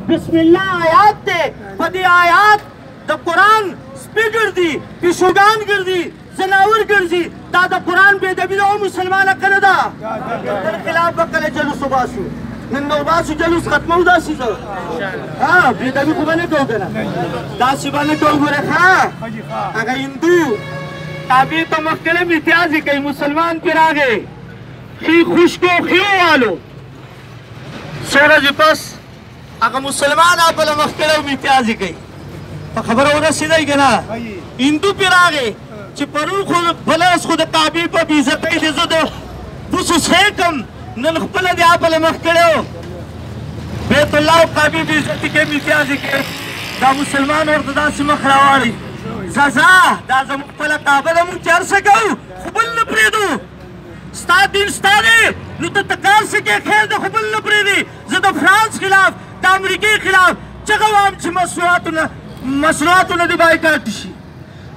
بسم الله آیات دی په دې آیات د قرآن سپي ګرځي پیشوګان ګرځي زناور ګرځي دا د قرآن بې ادبي ده او مسلمانه که نه ده تر خلاف به کله جلوس وباسو نن به وباسو جلوس ختمو داسې زه بې ادبي خو به نه کوو که نه داسې به نه کوو ګوره ښه هغه هندو تابع ته مخکې امتیازې کوي مسلمان پرې راغی ښي خوشکو ښي ووالو څو ورځې پس هغه مسلمان بله مخکې امتیازې کوي په خبره ورسېدی که نه هندو پرې راغی چې پرون خو بله ورځ خو د کعبې په بېعزتۍ دې زه د بوسو څښی کړم نن خپله دې بله مخ کړی و بیت الله او کعبې بېعزتي کوي امتیازې کوي دا مسلمان ورته داسې مخ راواړي ځه دا زموږ خپله کعبه ده موږ چې هر څه کوو خو بل نه پرېږدو ستا دین ستا دی نو ته کار څه کې خیر دی خو بل نه پرېږدي زه د فرانس خلاف د امریکې خلاف چغه وایم چې مصنوعاتونه دې بایکاټ شي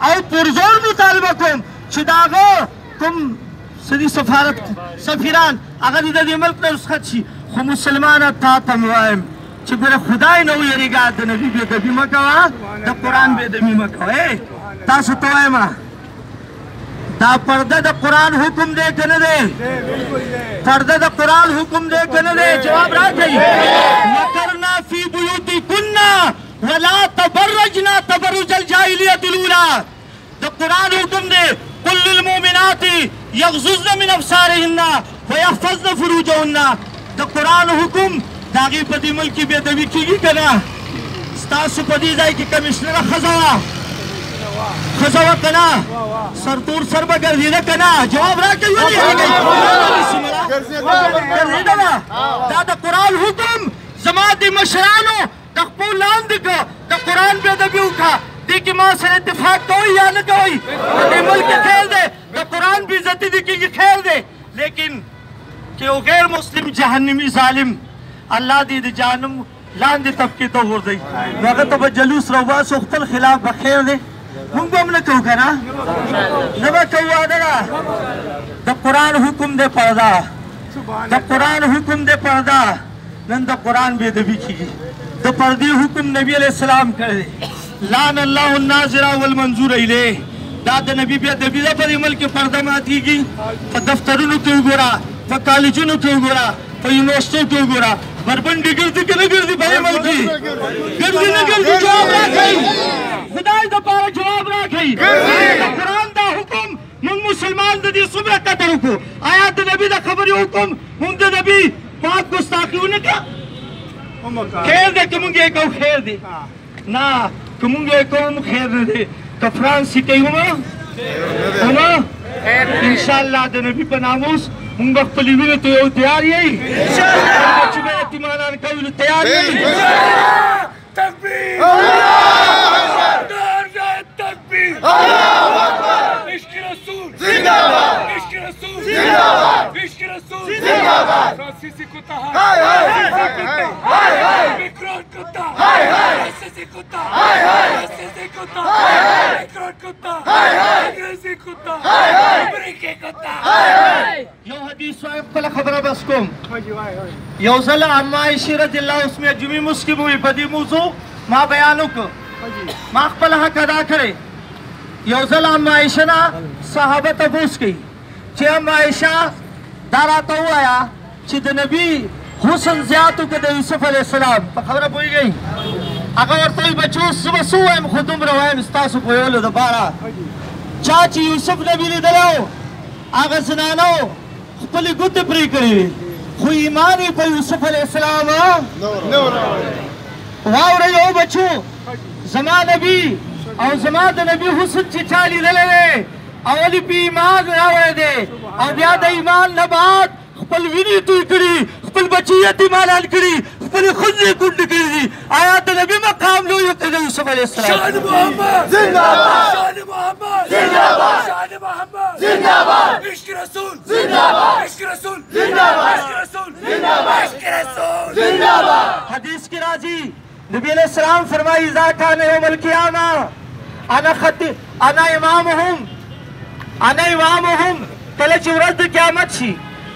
او پرزور مطالبه کوم چې د هغه کوم څه سفیران هغه دې د دې ملک نه رخصت شي خو مسلمانه تا ته مې وایم چې ګوره خدای نه ویرېږه د نبي بې ادبي مه کوه د قرآن بې ادبي مه کوه تاسو ته وایم دا پرده د قرآن حکم دی که نه دی پرده د قرآن حکم دی که نه دی جواب راکړئ وقرنا فی بیوتکن ولا تبرجنا تبرج الجاهلیة الاولى د قرآن حکم دی قل للمؤمنات یغضضن من ابصارهن ویحفظن فروجهن د قرآن حکم د هغې په دې ملک کې بې ادبي کېږي که نه ستاسو په دې ځای کې کمیشنره ښځه وه ښځه وه که نه سرتور سر به ګرځېده که نه جواب راکړئ ولې ګرځېده وه دا د قرآن حکم زما د مشرانو د خپو لاندې که د قرآن بې ادبي وکړه دې کې ما سره اتفاق کوئ یا نه کوئ په دې ملک کې خیر دی د قرآن بې عزتي دې کېږي خیر دی لیکن که یو غیر مسلم جهنمي ظالم الله دې د جهنم لاندې طبقې ته وغورځوي نو هغه ته به جلوس راوباسو خپل خلاف به خیر دی مونږ به هم نه کوو که نه نه به کوو واده ده د قرآن حکم دی پرده د قرآن حکم دی پرده نن د قرآن بې ادبي کېږي د پردې حکم نبي علیه السلام کړی دی لعن الله الناظر والمنظور الیه دا د نبي بې ادبي ده په دې ملک کې پرده ماتېږي په دفترونو کې وګوره په کالجونو کې وګوره په یونیورسټیو کې وګوره بربنډې ګرځي که نه ګرځي په دې ملک کې ګرځي نه ګرځي جواب راکړئ خدای دپاره جواب راکړئ د قرآن دا حکم موږ مسلمان د دې څومره قدر وکړو آیا د نبي د خبرې حکم موږ د نبي پاک ګستاخي ونه کړه خیر دی که موږ یې کوو خیر دی نه که موږ یې کوو خیر نه دی که فرانس یې کوي همه انشاءالله د نبي په ناموس موږ به خپلې وینې ته یو تیار یئ چې به یتیمانان کوو نو تیار یئ تکبیر تکبیر عشق رسول زنده‌باد عشق رسول زنده‌باد عشق رسول زنده‌باد فرانسیسی کتا های های میکرون کتا های فرانسیسی کتا های فرانسیسی کتا های میکرون کتا های انگلیسی کتا های امریکا کتا های یو حدیث وایم خپله خبره بس کوم یو ځل عمه عایشې رضی الله اسمه جمعې مونځ کې به وي په دې موضوع ما بیان وکړ ما خپل حق ادا کړی یو ځل عمه عایشه نه صحابه تپوس کوي چې عمه عایشه دا راته ووایه چې د نبي حسن زیات وکړه د یوسف علیه السلام په خبره پوهېږئ هغه ورته وایي بچو زه به څه ووایم خو دومره وایم ستاسو پوهېولو دپاره چا چې یوسف نبي لیدلی و هغه زنانو خپلې ګوتې پرې کړې وې خو ایمان یې په یوسف علیه السلام واورئ او بچو زما نبي او زما د نبي حسن چې چا لیدلی دی اول پې ایمان راوړی دی او بیا د ایمان نه بعد خپل وینې توی کړي خپل بچي یتیمانان کړي خپلې ښځې کونډې کړي دي آیا د نبي مقام لوی وکړي د یوسف علیه السلام شان محمد زنده‌باد شان محمد زنده‌باد شان محمد زنده‌باد عشق رسول زنده‌باد عشق رسول زنده‌باد عشق رسول زنده‌باد عشق رسول زنده‌باد حدیث کې راځي نبی علیہ السلام فرمائی اذا کان یوم القیامہ انا امامهم کله چې ورځ د قیامت شي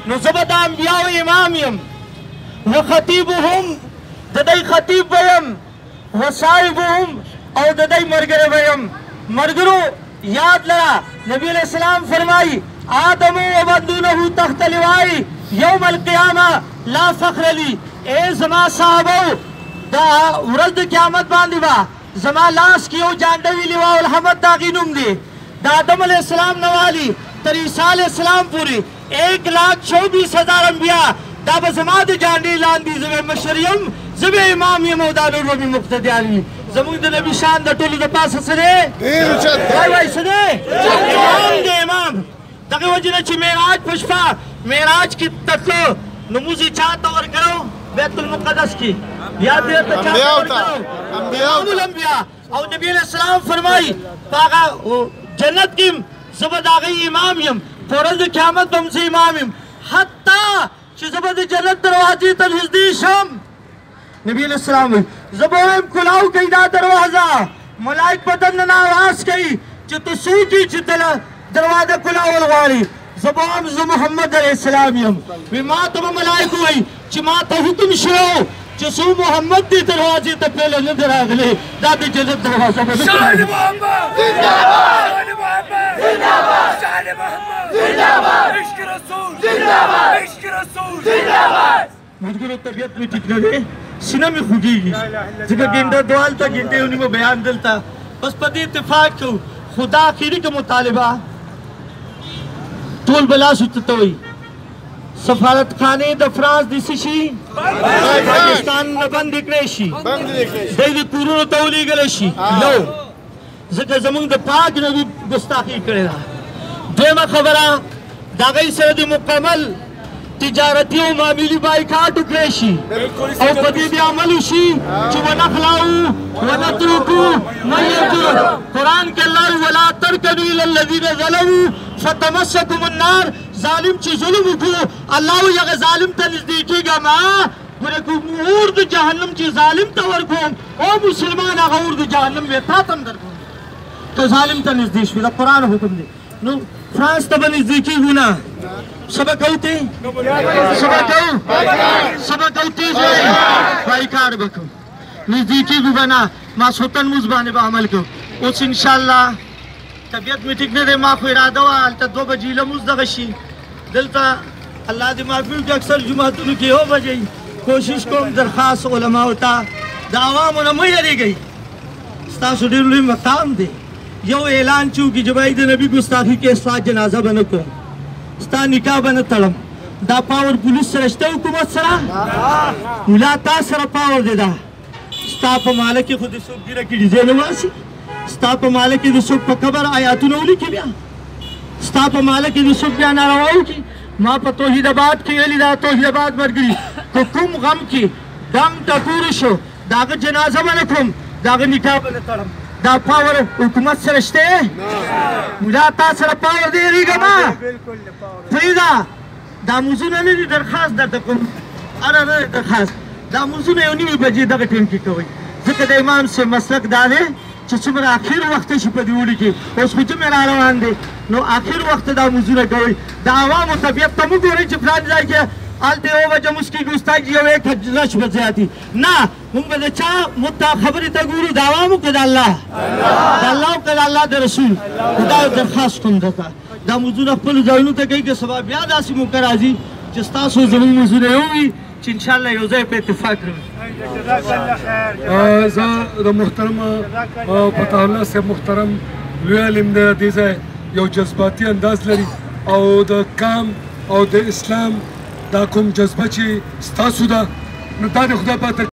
نو زه به د انبیاو امام یم و خطیبهم د دوی خطیب به یم وصاحبهم او د دوی ملګری به یم. ملګرو یاد لره نبی علیہ السلام فرمایي آدم وبندونه تحت لوائی یوم القیامه لا فخر لی. اے زما صحابو دا ورځ د قیامت باندې به زما لاس کې یو جانډوي لواء الحمد د هغې نوم دی. د آدم علیہ السلام نه والي تر عیسی علیہ السلام پورې 1,24,000 انبیا دا به زما د جانډې لاندې زه به مشر یم زه به امام یم او دا نور به مې مقتدیان وي. زموږ د نبي شان د ټولو د پاسه څه دی؟ وایي وایي څه دی؟ امام دی امام. دغې وجې نه چې معراج په شپه معراج کې تتلو نو موږ یې چا ته ورکړو؟ بیت المقدس کې. بیا دې ته چا ته ورکړو؟ امام الانبیا. او نبي علیہ السلام فرمایي په هغه جنت کې زه به د هغې امام یم په ورځ د قیامت به هم زه امام یم حتی چې زه به د جنت دروازې ته نږدې شم. نبی علیہ السلام وایي زه به وایم کلاو کوي دا دروازه ملایک به دننه آواز کوي چې ته څوک یې چې ته دروازه کلاول غواړي. زه به وایم زه محمد علیہ السلام یم. وایي ما ته به ملایکو وایي چې ما ته حکم شوی چې څو محمد دې دروازې ته پهله نه دی راغلی دا د جنت دروازه به شان محمد زنده‌باد شان محمد زنده‌باد شان محمد زنده‌باد عشق رسول زنده‌باد عشق رسول زنده‌باد. ملګرو طبیعت مې ټیک نه دی سینه مې خوږېږي ځکه ګنډه دوالته ګنډې ونیمه بیان دلته بس په دې اتفاق کوو خو دا اخري که مطالبه ټول به لاس ورته وایي سفارتخانې د فرانس د څه شي پاکستان نه بندې کړی شي دوی د کورونو ته ولېږلی شي نو ځکه زموږ د پاک نبي ګستاخي کړې ده. دویمه خبره د هغوی سره د مکمل تجارتي او معاملي بایکاټ وکړی شي او په دې دې عمل وشي چې ونخلعو ونترکو من یرجو. قرآن کې الله ولا ترکنوا الی الذین ظلموا فتمسکم النار. ظالم چې ظلم وکړو الله وایي هغه ظالم ته نږدې کېږه مه ګوره که اور د جهنم چې ظالم ته ورکوم او مسلمان هغه اور د جهنم به تا ته هم درکوم که ظالم ته نږدې شوي د قرآن حکم دی. نو فرانس ته به نږدې کېږو نه څه به کوو ته څه به کوو څه به کوو تیز بایکاټ به کوو نږدې کېږو به نه ماسخوتن مونځ باندې به عمل کوو. اوس انشاءالله طبیعت مې ټیک نه دی ما خو اراده وه هلته 2 بجې لمونځ دغه شي دلته الله دې معافي وکړي اکثر جوماتونو کې 1 بجې کوشش کوم درخواست علماو ته د عوامو نه مه یېرېږئ ستاسو ډېر لوی مقام دی. یو اعلان چې وکړي چې باید د نبي ګستاخي کې ستا جنازه به نه کوم ستا نکاح به نه تړم دا پاور پولیس سره شته حکومت سره ملا تا سره پاور دی دا ستا په ماله کې خو د څوک ګیره کې ډیزې نه واسي ستا په ماله کې د څوک په قبر آیاتونه ولیکي بیا ستا په ماله کې د څوک بیا ناروا وکړي. ما په توحید آباد کې ویلي دا توحید آباد ملګري که کوم غم کې دم ټکور شو د هغه جنازه به نه کوم د هغه نکاح به نه تړم. دا پاور حکومت سره شته ملا تا سره پاور دی یېرېږه مه پرېږده دا مونځونه نه دي درخواست درته کوم اره نه دی درخواست دا مونځونه 9 بجې دغه ټایم کې کوئ ځکه د امام صاحب مسلک دا دی چې څومره اخر وخت شي په دې اوړي کې اوس خو جمعې را روان دی نو اخر وخت دا مونځونه کوئ. د عوامو طبیعت ته مه ګورئ چې فلان ځای کې هلته 1 بجه مونځ کېږي استاد جي یو 1 شپه زیاتي نه مونږ به د چا خبرې ته ګورو د عوامو که د الله د الله او که د الله د رسول دا یو درخواست کوم درته دا مونځونه خپلو ځایونو ته کوئ که سبا بیا داسې موقع راځي چې ستاسو زموږ مونځونه یو وي چې انشاءالله یو ځای په اتفاق کوي. زه د محترم فتح الله صاحب محترم لوی عالم دی دې ځای یو جذباتي انداز لري او د کام او د اسلام دا کوم جذبه چې ستاسو ده نو دا د خدای په